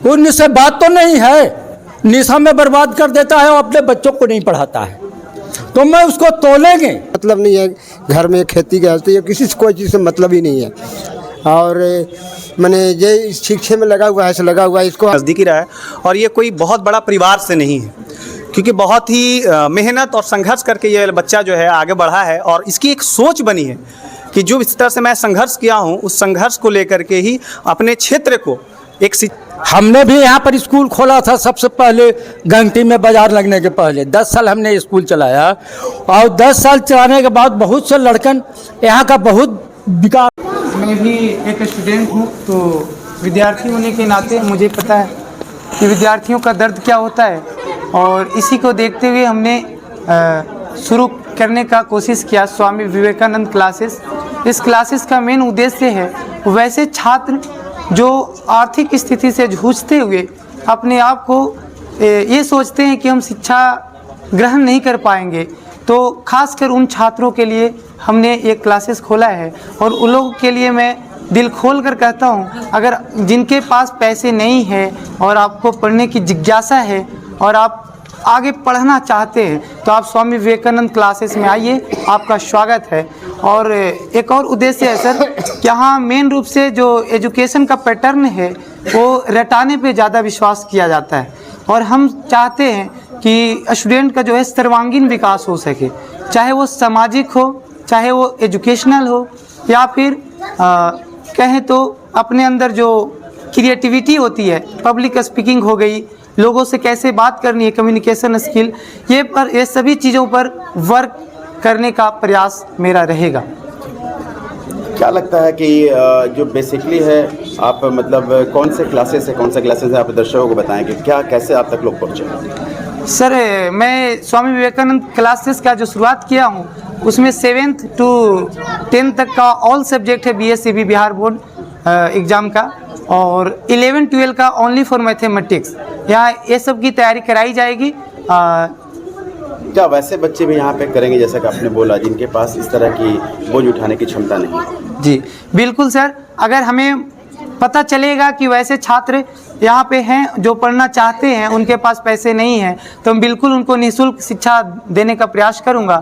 उनसे बात तो नहीं है, निशा में बर्बाद कर देता है और अपने बच्चों को नहीं पढ़ाता है, तो मैं उसको तोलेंगे। मतलब नहीं है, घर में खेती करती है, किसी से कोई चीज़ से मतलब ही नहीं है। और मैंने ये शिक्षा में लगा हुआ है, इसको नज़दीकी रहा है। और ये कोई बहुत बड़ा परिवार से नहीं है, क्योंकि बहुत ही मेहनत और संघर्ष करके ये बच्चा जो है आगे बढ़ा है। और इसकी एक सोच बनी है कि जो इस तरह से मैं संघर्ष किया हूँ, उस संघर्ष को लेकर के ही अपने क्षेत्र को एक हमने भी यहाँ पर स्कूल खोला था सबसे पहले, घंटी में बाजार लगने के पहले 10 साल हमने स्कूल चलाया। और 10 साल चलाने के बाद बहुत से लड़कन यहाँ का बहुत विकास। मैं भी एक स्टूडेंट हूँ, तो विद्यार्थी होने के नाते मुझे पता है कि विद्यार्थियों का दर्द क्या होता है। और इसी को देखते हुए हमने शुरू करने का कोशिश किया स्वामी विवेकानंद क्लासेस। इस क्लासेस का मेन उद्देश्य है वैसे छात्र जो आर्थिक स्थिति से जूझते हुए अपने आप को ये सोचते हैं कि हम शिक्षा ग्रहण नहीं कर पाएंगे, तो खासकर उन छात्रों के लिए हमने ये क्लासेस खोला है। और उन लोगों के लिए मैं दिल खोल कर कहता हूँ, अगर जिनके पास पैसे नहीं है और आपको पढ़ने की जिज्ञासा है और आप आगे पढ़ना चाहते हैं, तो आप स्वामी विवेकानंद क्लासेस में आइए, आपका स्वागत है। और एक और उद्देश्य है सर, कि यहाँ मेन रूप से जो एजुकेशन का पैटर्न है वो रटाने पे ज़्यादा विश्वास किया जाता है। और हम चाहते हैं कि स्टूडेंट का जो है सर्वांगीण विकास हो सके, चाहे वो सामाजिक हो, चाहे वो एजुकेशनल हो, या फिर कहें तो अपने अंदर जो क्रिएटिविटी होती है, पब्लिक स्पीकिंग हो गई, लोगों से कैसे बात करनी है, कम्युनिकेशन स्किल, ये सभी चीज़ों पर वर्क करने का प्रयास मेरा रहेगा। क्या लगता है कि जो बेसिकली है आप मतलब कौन से क्लासेस है आप दर्शकों को बताएं कि क्या कैसे आप तक लोग पहुँचे? सर मैं स्वामी विवेकानंद क्लासेस का जो शुरुआत किया हूँ उसमें 7th to 10th तक का ऑल सब्जेक्ट है BSCB बिहार बोर्ड एग्ज़ाम का, और 11-12 का ओनली फॉर मैथमेटिक्स। यहाँ ये सब की तैयारी कराई जाएगी। क्या वैसे बच्चे भी यहाँ पे करेंगे जैसा कि आपने बोला, जिनके पास इस तरह की बोझ उठाने की क्षमता नहीं? जी बिल्कुल सर, अगर हमें पता चलेगा कि वैसे छात्र यहाँ पे हैं जो पढ़ना चाहते हैं, उनके पास पैसे नहीं हैं, तो मैं बिल्कुल उनको निःशुल्क शिक्षा देने का प्रयास करूँगा,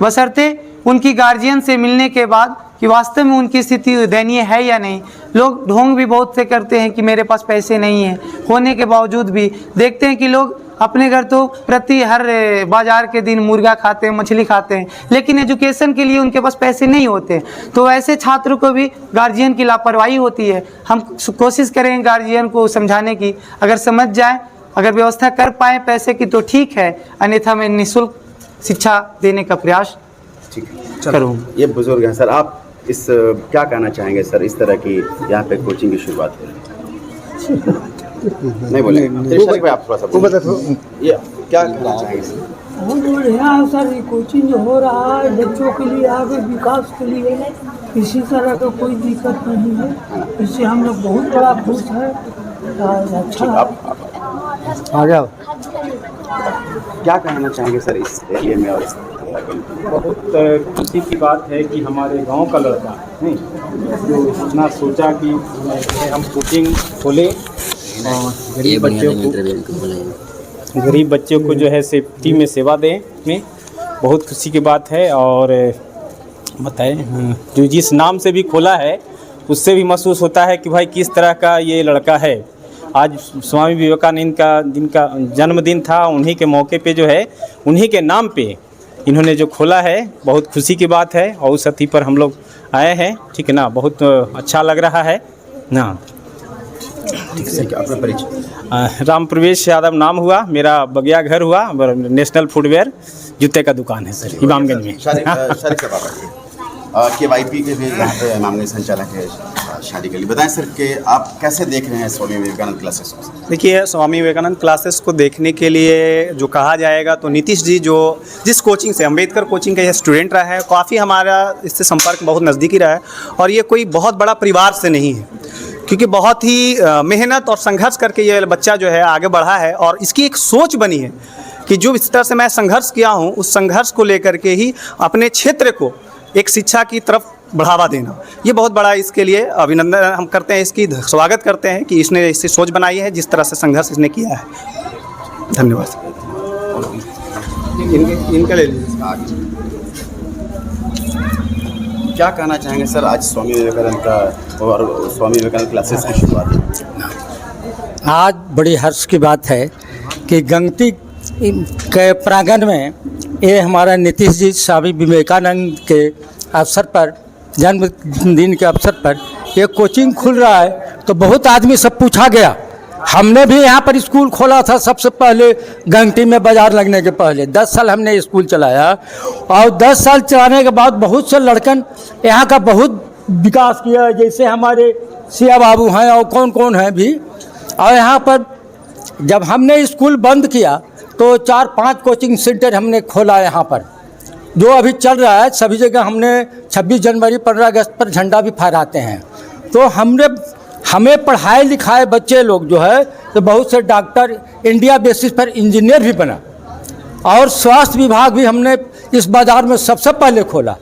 बशर्ते उनकी गार्जियन से मिलने के बाद कि वास्तव में उनकी स्थिति दयनीय है या नहीं। लोग ढोंग भी बहुत से करते हैं कि मेरे पास पैसे नहीं हैं, होने के बावजूद भी देखते हैं कि लोग अपने घर तो प्रति हर बाजार के दिन मुर्गा खाते हैं, मछली खाते हैं, लेकिन एजुकेशन के लिए उनके पास पैसे नहीं होते। तो ऐसे छात्रों को भी गार्जियन की लापरवाही होती है। हम कोशिश करेंगे गार्जियन को समझाने की, अगर समझ जाए, अगर व्यवस्था कर पाए पैसे की तो ठीक है, अन्यथा मैं निःशुल्क शिक्षा देने का प्रयास करूँगा। ये बुजुर्ग हैं सर, आप इस क्या कहना चाहेंगे सर, इस तरह की यहाँ पे कोचिंग की शुरुआत हो रही है? नहीं बोले आप थोड़ा सा ये क्या कहना चाहेंगे सर? बहुत बढ़िया है सर, ये कोचिंग जो हो रहा है बच्चों के लिए आगे विकास के लिए किसी तरह का कोई दिक्कत नहीं है, इससे हम लोग बहुत बड़ा खुश है। अच्छा आ जाओ, क्या कहना चाहेंगे सर इस एरिया में? और बहुत खुशी की बात है कि हमारे गांव का लड़का नहीं जो इतना सोचा कि हम कोचिंग खोलें और गरीब बच्चों को जो है सेफ्टी में सेवा दें, में बहुत खुशी की बात है। और बताएं, जो जिस नाम से भी खोला है उससे भी महसूस होता है कि भाई किस तरह का ये लड़का है। आज स्वामी विवेकानंद का जिनका जन्मदिन था, उन्हीं के मौके पे जो है, उन्हीं के नाम पे इन्होंने जो खोला है, बहुत खुशी की बात है। और उस अति पर हम लोग आए हैं, ठीक है ना, बहुत अच्छा लग रहा है ना। ठीक है, अपना परिचय? राम प्रवेश यादव नाम हुआ, मेरा बगिया घर हुआ, नेशनल फुटवेयर जूते का दुकान है सर इमामगंज में। KYP के भी यहाँ पे इमामगंज संचालक है शादी के लिए। बताएं सर कि आप कैसे देख रहे हैं स्वामी विवेकानंद क्लासेस को? देखिए, स्वामी विवेकानंद क्लासेस को देखने के लिए जो कहा जाएगा तो नीतीश जी जो जिस कोचिंग से, अम्बेडकर कोचिंग का यह स्टूडेंट रहा है, काफ़ी हमारा इससे संपर्क बहुत नज़दीकी रहा है। और ये कोई बहुत बड़ा परिवार से नहीं है, क्योंकि बहुत ही मेहनत और संघर्ष करके ये बच्चा जो है आगे बढ़ा है। और इसकी एक सोच बनी है कि जो इस तरह से मैं संघर्ष किया हूँ, उस संघर्ष को लेकर के ही अपने क्षेत्र को एक शिक्षा की तरफ बढ़ावा देना, ये बहुत बड़ा इसके लिए अभिनंदन हम करते हैं, इसकी स्वागत करते हैं कि इसने इससे सोच बनाई है, जिस तरह से संघर्ष इसने किया है। धन्यवाद। इनका ले लीजिए। क्या कहना चाहेंगे सर, आज स्वामी विवेकानंद का और स्वामी विवेकानंद क्लासेस की शुरुआत है? आज बड़ी हर्ष की बात है कि गंगटी के प्रांगण में ये हमारा नीतीश जी स्वामी विवेकानंद के अवसर पर, जन्मदिन के अवसर पर ये कोचिंग खुल रहा है। तो बहुत आदमी सब पूछा गया। हमने भी यहाँ पर स्कूल खोला था सबसे पहले, गंगटी में बाज़ार लगने के पहले 10 साल हमने स्कूल चलाया, और 10 साल चलाने के बाद बहुत से लड़कन यहाँ का बहुत विकास किया, जैसे हमारे सिया बाबू हैं और कौन कौन हैं भी। और यहाँ पर जब हमने स्कूल बंद किया तो 4-5 कोचिंग सेंटर हमने खोला यहाँ पर, जो अभी चल रहा है। सभी जगह हमने 26 जनवरी 15 अगस्त पर झंडा भी फहराते हैं। तो हमें पढ़ाए लिखाए बच्चे लोग जो है, तो बहुत से डॉक्टर, इंडिया बेसिस पर इंजीनियर भी बना, और स्वास्थ्य विभाग भी हमने इस बाज़ार में सबसे पहले खोला।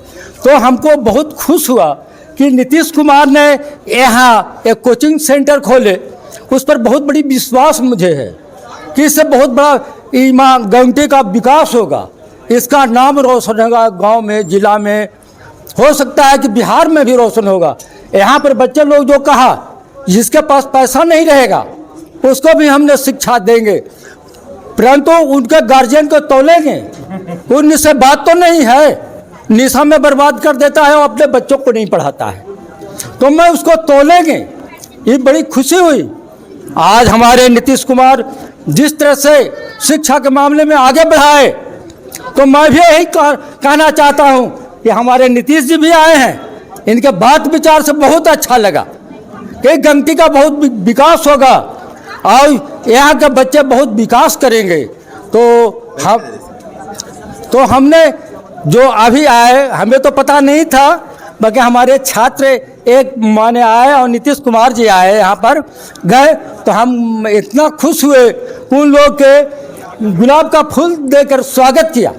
तो हमको बहुत खुश हुआ कि नीतीश कुमार ने यहाँ एक कोचिंग सेंटर खोले, उस पर बहुत बड़ी विश्वास मुझे है कि इससे बहुत बड़ा इमाम गंगटी का विकास होगा, इसका नाम रोशन होगा गांव में, जिला में, हो सकता है कि बिहार में भी रोशन होगा। यहाँ पर बच्चे लोग जो कहा, जिसके पास पैसा नहीं रहेगा उसको भी हमने शिक्षा देंगे, परंतु उनके गार्जियन को तोलेंगे। उनसे बात तो नहीं है, निशा में बर्बाद कर देता है और अपने बच्चों को नहीं पढ़ाता है, तो मैं उसको तोलेंगे। ये बड़ी खुशी हुई आज हमारे नीतीश कुमार जिस तरह से शिक्षा के मामले में आगे बढ़ाए। तो मैं भी यही कहना चाहता हूँ कि हमारे नीतीश जी भी आए हैं, इनके बात विचार से बहुत अच्छा लगा कि गंगटी का बहुत विकास होगा और यहाँ के बच्चे बहुत विकास करेंगे। तो हमने जो अभी आए, हमें तो पता नहीं था, बाकी हमारे छात्र एक माने आए और नीतीश कुमार जी आए, यहाँ पर गए तो हम इतना खुश हुए, उन लोग के गुलाब का फूल देकर स्वागत किया।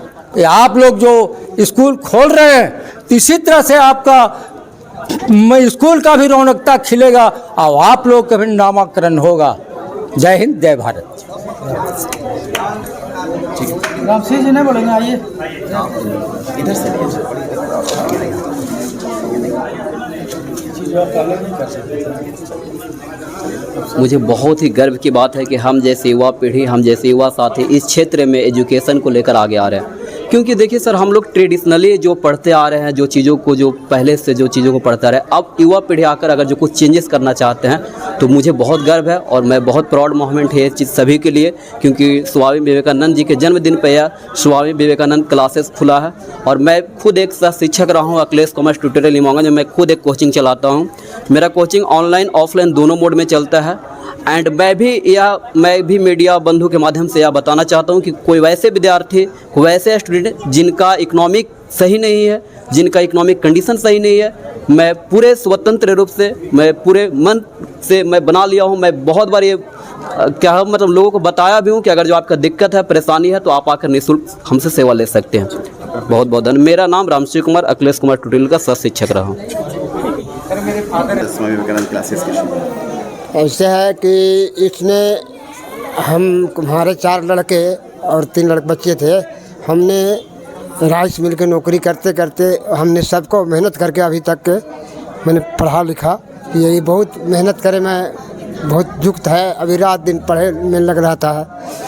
आप लोग जो स्कूल खोल रहे हैं, इसी तरह से आपका स्कूल का भी रौनकता खिलेगा और आप लोग का भी नामाकरण होगा। जय हिंद, जय भारत। रामसी जी नहीं बोलेंगे, आइए। इधर से मुझे बहुत ही गर्व की बात है कि हम जैसे युवा पीढ़ी, हम जैसे युवा साथी इस क्षेत्र में एजुकेशन को लेकर आगे आ रहे हैं। क्योंकि देखिए सर, हम लोग ट्रेडिशनली जो पढ़ते आ रहे हैं, जो चीज़ों को, जो पहले से जो चीज़ों को पढ़ते आ रहे हैं, अब युवा पीढ़ी आकर अगर जो कुछ चेंजेस करना चाहते हैं तो मुझे बहुत गर्व है और मैं बहुत प्राउड मोमेंट है ये चीज़ सभी के लिए। क्योंकि स्वामी विवेकानंद जी के जन्मदिन पर यह स्वामी विवेकानंद क्लासेस खुला है और मैं खुद एक शिक्षक रहा हूँ अखिलेश कॉमर्स ट्यूटोरियल इमामगंज में। मैं खुद एक कोचिंग चलाता हूँ। मेरा कोचिंग ऑनलाइन ऑफलाइन दोनों मोड में चलता है। एंड मैं भी मीडिया बंधु के माध्यम से यह बताना चाहता हूं कि कोई वैसे विद्यार्थी, वैसे स्टूडेंट जिनका इकोनॉमिक सही नहीं है, जिनका इकोनॉमिक कंडीशन सही नहीं है, मैं पूरे स्वतंत्र रूप से, मैं पूरे मन से मैं बना लिया हूं। मैं बहुत बार ये लोगों को बताया भी हूं कि अगर जो आपका दिक्कत है, परेशानी है, तो आप आकर निःशुल्क हमसे सेवा ले सकते हैं। बहुत बहुत धन्यवाद। मेरा नाम रामश्री कुमार, अखिलेश कुमार ट्यूटोरियल का सह शिक्षक रहा हूँ। स्वामी विवेकानंद क्लासेस की शुरुआत ऐसे है कि इसने हमारे 4 लड़के और 3 बच्चे थे। हमने राइस मिल के नौकरी करते करते हमने सबको मेहनत करके अभी तक मैंने पढ़ा लिखा। यही बहुत मेहनत करे, मैं बहुत युक्त है, अभी रात दिन पढ़े में लग रहता है।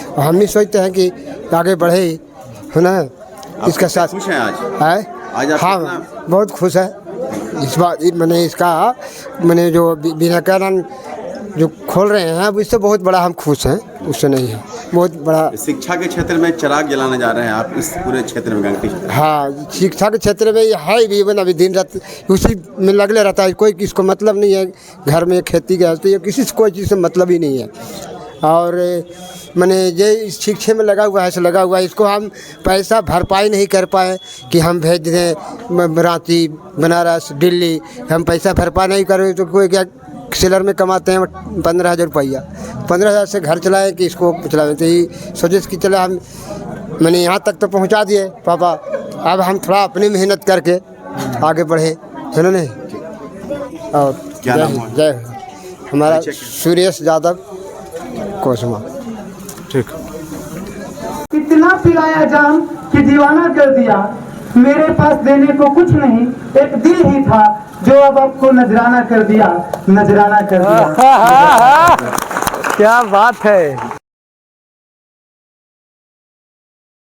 और हम भी सोचते हैं कि आगे बढ़े, है ना। इसके साथ खुश हैं आज? हाँ, बहुत खुश है इस बात। मैंने इसका जो विवेकानंद जो खोल रहे हैं, अब इससे बहुत बड़ा हम खुश हैं, उससे नहीं है। बहुत बड़ा शिक्षा के क्षेत्र में चिराग जलाने जा रहे हैं आप इस पूरे क्षेत्र में, गंगटी। हाँ, शिक्षा के क्षेत्र में है भी, अभी दिन रात उसी में लगले रहता है। कोई किसको मतलब नहीं है, घर में खेती गृहस्थी, किसी से कोई चीज़ से मतलब ही नहीं है। और मैंने ये शिक्षा में लगा हुआ है, ऐसे लगा हुआ है। इसको हम पैसा भरपाई नहीं कर पाए कि हम भेज दें रांची, बनारस, दिल्ली, हम पैसा भरपाई नहीं करें तो कोई क्या सेलर में कमाते हैं 15,000 रुपया, 15,000 से घर चलाएं कि इसको चलाएं। तो ये सोचे कि चले मैंने यहाँ तक तो पहुँचा दिए पापा, अब हम थोड़ा अपनी मेहनत करके आगे बढ़े। है ना। और क्या नाम है? जय हमारा सुरेश यादव कोसमा। ठीक। इतना पिलाया जाम कि दीवाना कर दिया, मेरे पास देने को कुछ नहीं, एक दिल ही था जो अब आपको नजराना कर दिया, नजराना कर दिया। क्या बात है।